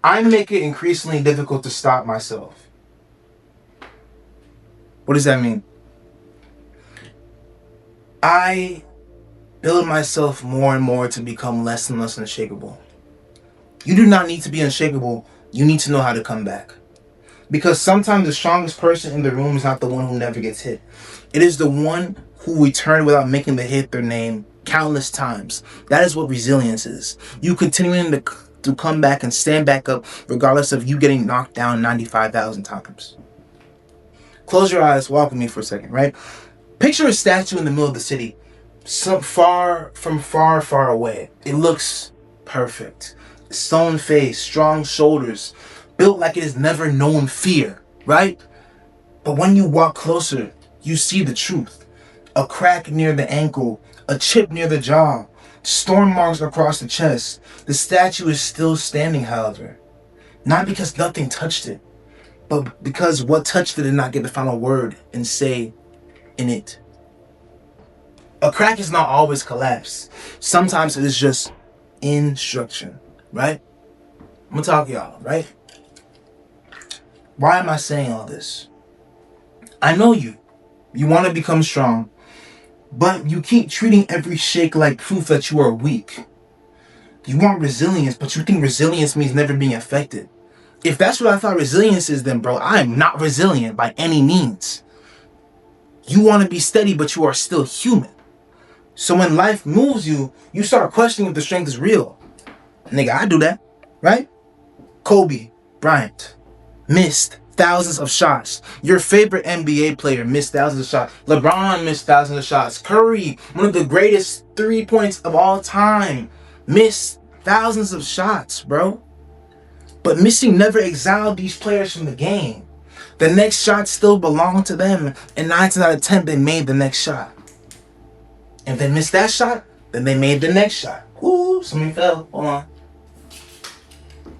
I make it increasingly difficult to stop myself. What does that mean? I build myself more and more to become less and less unshakable. You do not need to be unshakable. You need to know how to come back. Because sometimes the strongest person in the room is not the one who never gets hit. It is the one who returned without making the hit their name countless times. That is what resilience is. You continuing to come back and stand back up regardless of you getting knocked down 95,000 times. Close your eyes, walk with me for a second, right? Picture a statue in the middle of the city, far away. It looks perfect. Stone face, strong shoulders, built like it has never known fear, right? But when you walk closer, you see the truth. A crack near the ankle, a chip near the jaw, storm marks across the chest. The statue is still standing, however. Not because nothing touched it, but because what touched it did not get the final word and say in it. A crack is not always collapse. Sometimes it is just instruction, right? I'm gonna talk to y'all, right? Why am I saying all this? I know you. You want to become strong, but you keep treating every shake like proof that you are weak. You want resilience, but you think resilience means never being affected. If that's what I thought resilience is, then bro, I am not resilient by any means. You want to be steady, but you are still human. So when life moves you, you start questioning if the strength is real. Nigga, I do that, right? Kobe Bryant missed thousands of shots. Your favorite NBA player missed thousands of shots. LeBron missed thousands of shots. Curry, one of the greatest 3-points of all time, missed thousands of shots, bro. But missing never exiled these players from the game. The next shot still belonged to them, and 9 times out of 10, they made the next shot. If they missed that shot, then they made the next shot. Ooh, somebody fell. Hold on.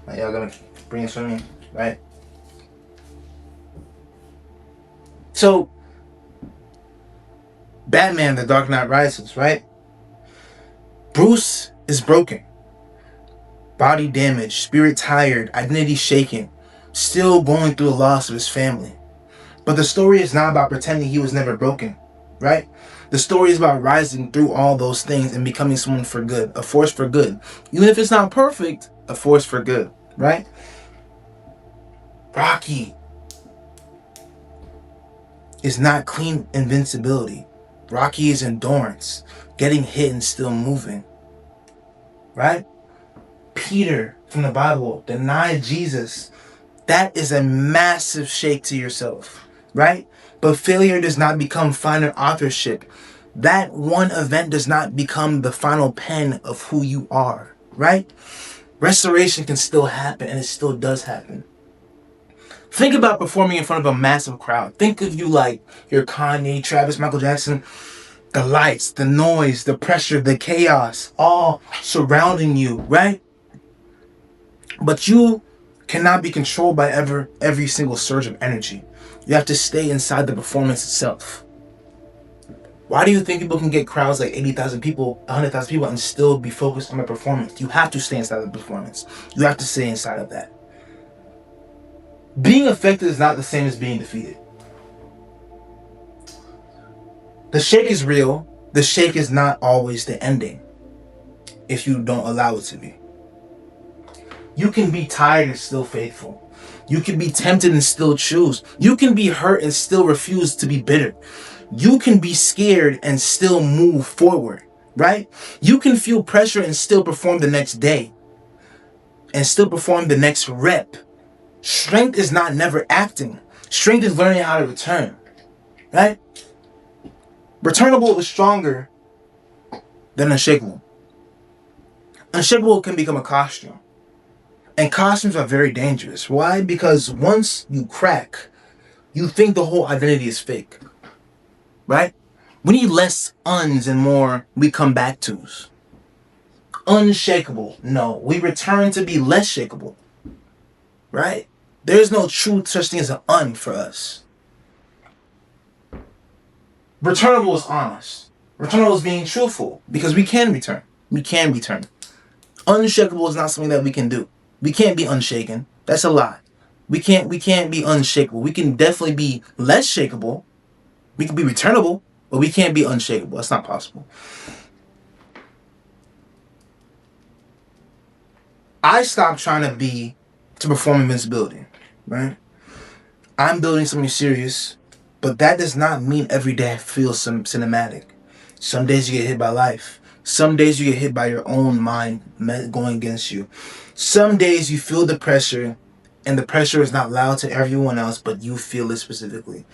Like, y'all gonna bring this for me, right? So, Batman, The Dark Knight Rises, right? Bruce is broken. Body damaged, spirit tired, identity shaken, still going through the loss of his family. But the story is not about pretending he was never broken, right? The story is about rising through all those things and becoming someone for good, a force for good. Even if it's not perfect, a force for good, right? Rocky is not clean invincibility. Rocky is endurance, getting hit and still moving, right? Peter from the Bible denied Jesus. That is a massive shake to yourself, right? But failure does not become final authorship. That one event does not become the final pen of who you are, right? Restoration can still happen, and it still does happen. Think about performing in front of a massive crowd. Think of you like you're Kanye, Travis, Michael Jackson. The lights, the noise, the pressure, the chaos, all surrounding you, right? But you cannot be controlled by every single surge of energy. You have to stay inside the performance itself. Why do you think people can get crowds like 80,000 people, 100,000 people, and still be focused on the performance? You have to stay inside the performance. You have to stay inside of that. Being affected is not the same as being defeated. The shake is real. The shake is not always the ending if you don't allow it to be. You can be tired and still faithful. You can be tempted and still choose. You can be hurt and still refuse to be bitter. You can be scared and still move forward, right? You can feel pressure and still perform the next day and still perform the next rep. Strength is not never acting. Strength is learning how to return, right? Returnable is stronger than unshakable. Unshakable can become a costume. And costumes are very dangerous. Why? Because once you crack, you think the whole identity is fake. Right? We need less uns and more we come back to's. Unshakable. No. We return to be less shakeable. Right? There's no true such thing as an un for us. Returnable is honest. Returnable is being truthful. Because we can return. We can return. Unshakable is not something that we can do. We can't be unshaken. That's a lie. We can't be unshakable. We can definitely be less shakeable. We can be returnable, but we can't be unshakable. That's not possible. I stopped trying to perform invincibility, right? I'm building something serious, but that does not mean every day I feel some cinematic. Some days you get hit by life. Some days you get hit by your own mind going against you. Some days you feel the pressure, and the pressure is not loud to everyone else, but you feel it specifically.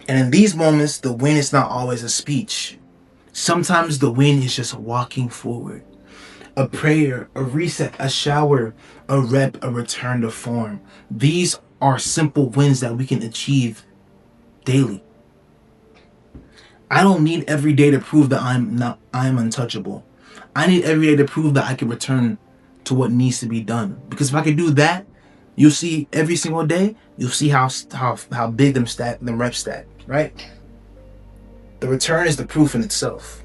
And in these moments, the win is not always a speech. Sometimes the win is just walking forward. A prayer, a reset, a shower, a rep, a return to form. These are simple wins that we can achieve daily. I don't need every day to prove that I'm untouchable. I need every day to prove that I can return to what needs to be done. Because if I can do that, you'll see every single day, you'll see how big them reps stack, right? The return is the proof in itself.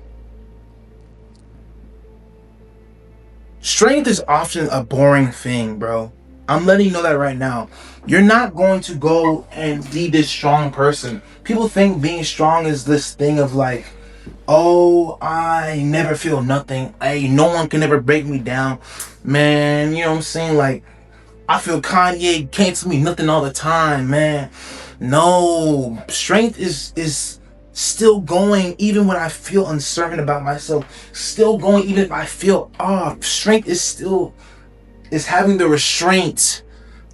Strength is often a boring thing, bro. I'm letting you know that right now. You're not going to go and be this strong person. People think being strong is this thing of like, oh, I never feel nothing. Hey, no one can ever break me down. Man, you know what I'm saying? Like, I feel Kanye can't tell me nothing all the time, man. No, strength is still going even when I feel uncertain about myself. Still going even if I feel off. Strength is having the restraint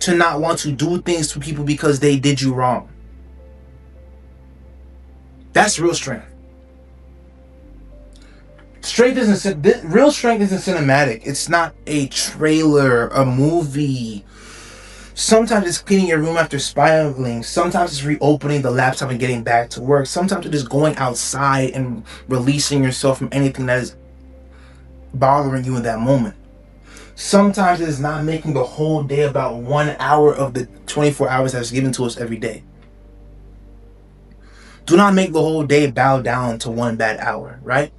to not want to do things to people because they did you wrong. That's real strength. Real strength isn't cinematic. It's not a trailer, a movie. Sometimes it's cleaning your room after spiraling. Sometimes it's reopening the laptop and getting back to work. Sometimes it is going outside and releasing yourself from anything that is bothering you in that moment. Sometimes it is not making the whole day about 1 hour of the 24 hours that's given to us every day. Do not make the whole day bow down to one bad hour, right?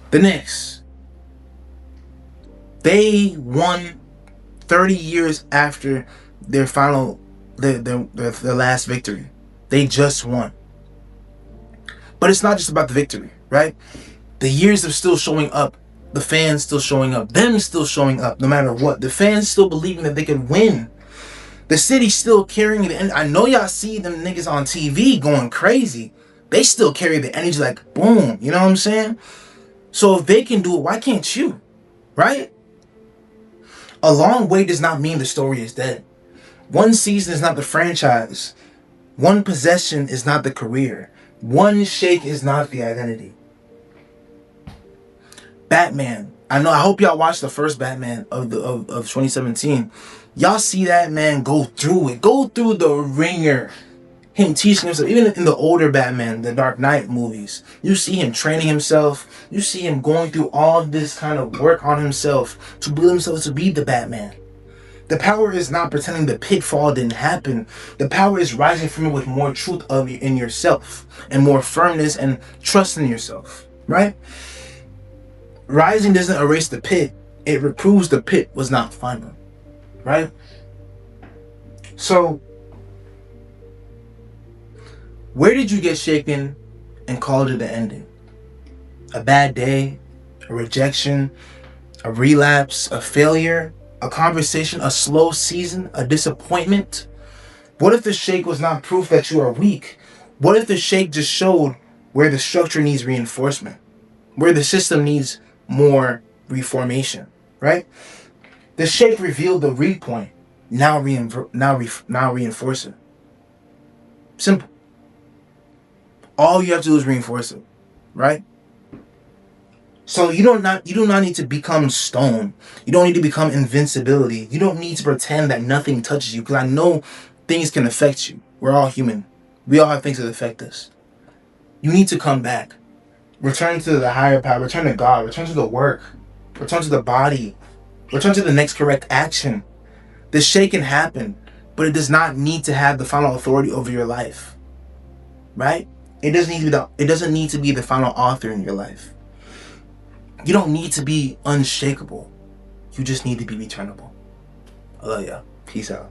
The Knicks. They won 30 years after their last victory. They just won. But it's not just about the victory, right? The years of still showing up, the fans still showing up, them still showing up no matter what. The fans still believing that they could win. The city still carrying it. And I know y'all see them niggas on TV going crazy. They still carry the energy like boom. You know what I'm saying? So if they can do it, why can't you? Right? A long wait does not mean the story is dead. One season is not the franchise. One possession is not the career. One shake is not the identity. Batman. I hope y'all watched the first Batman of 2017. Y'all see that man go through it. Go through the ringer. Him teaching himself. Even in the older Batman, the Dark Knight movies, you see him training himself. You see him going through all this kind of work on himself to build himself to be the Batman. The power is not pretending the pitfall didn't happen. The power is rising from it with more truth in yourself and more firmness and trust in yourself. Right? Rising doesn't erase the pit. It proves the pit was not final. Right? So, where did you get shaken and called it the ending? A bad day? A rejection? A relapse? A failure? A conversation? A slow season? A disappointment? What if the shake was not proof that you are weak? What if the shake just showed where the structure needs reinforcement? Where the system needs more reformation, right? The shake revealed the weak point. Now reinforce it. Simple. All you have to do is reinforce it, right? So you do not need to become stone. You don't need to become invincibility. You don't need to pretend that nothing touches you, because I know things can affect you. We're all human. We all have things that affect us. You need to come back. Return to the higher power. Return to God. Return to the work. Return to the body. Return to the next correct action. The shake can happen, but it does not need to have the final authority over your life. Right? It doesn't need to be the final author in your life. You don't need to be unshakable. You just need to be returnable. I love ya. Peace out.